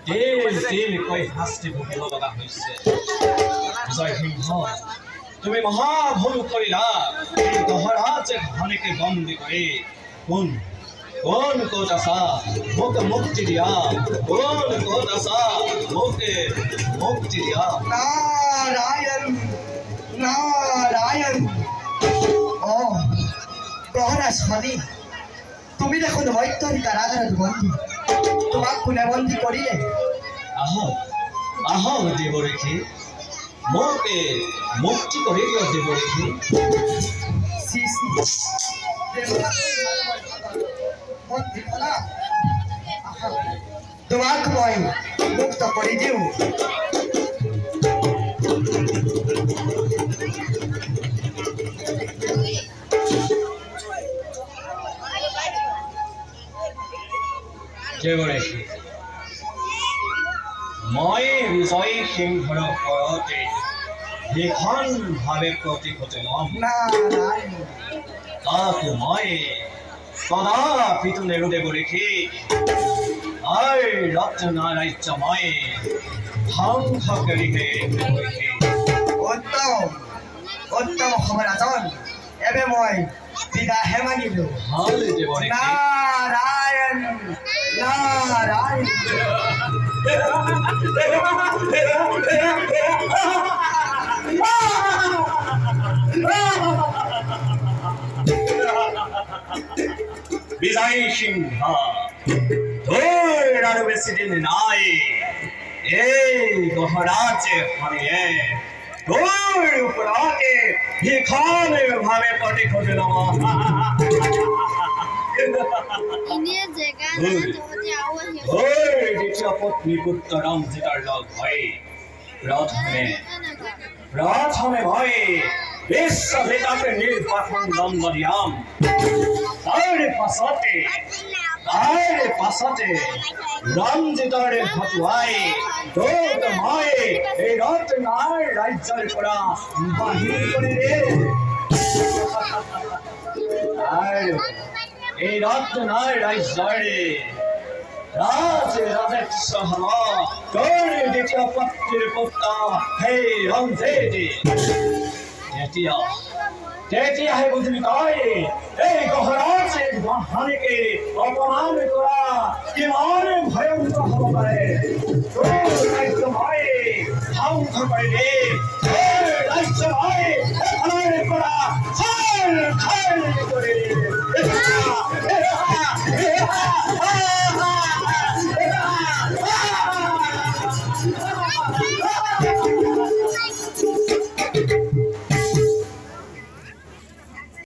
দিল কৈ শাস্তি ভুগিব লগা হৈছে। জয় সিংহ, তুমি মহাভুল কৰিলা। দহৰাজ ঘনীকে বন্দী কৰি কোন কোন ক'ত আছা মোক মুক্তি দিয়া। কোন ক'ত আছা মোকে মুক্তি দিয়া। নারায়ণ নারায়ণ। ও প্রহরা স্বামী, তুমি দেখোন মৈত্রী কারাগারের বন্দী, তোমাক কোনে বন্দী করিলে? আহক আহক দেৱৰেখি, মোকে মুক্তি কৰি দিয়ক দেৱৰেখি। সি সি বন্দী কলা, তোমাক মই মুক্ত কৰি দিওঁ। দেৱৰেখি, মই বিজয় সিংহৰ ওপৰতে ভীষণভাৱে প্ৰতিশোধ ল'ম। নারায়ণ তাক মই কদাপিতো নেৰো দেৱৰেখি। ৰত্ন ৰাজ্য মই ধ্বংস কৰিহে দেৱৰেখি। উত্তম উত্তম মহারাজন, এবে মই বিদাহে মাগিলো। ভাল দেৱৰেখি। নারায়ণ নারায়ণ। বিজয় সিংহ, তোৰ আৰু বেছি দিন নাই। এই গহৰাজে হৰিয়ে তোৰ ওপৰতে ভীষণভাৱে প্ৰতিশোধ ল'ব। দ্বিতীয় পত্নী পুত্ৰ ৰঞ্জিতৰ লগ হৈ প্ৰথমে মই বিশ্বজিতকে নিৰ্বাসন দণ্ড দিয়াম। তাৰ পাছতে ৰঞ্জিতৰে হতুৱাই তোক মই এই ৰত্নাৰ ৰাজ্যৰ পৰা বাহিৰ কৰি দিম। আৰু এই ৰত্নাৰ ৰাজ্যৰে ৰাজেশ্ব হব তোৰ দ্বিতীয় পত্নীৰ পুত্ৰ সেই ৰঞ্জিত। তেতিয়াহে বুজিবি তই এই গহৰাজে ঘনীকে অপমান কৰা কিমান ভয়ংকৰ হ'ব পাৰে। তোৰ ৰাজ্য মই ধ্বংস কৰি দিম। তোৰ ৰাজ্য মই এফালৰ পৰা খাল কৰি দিম।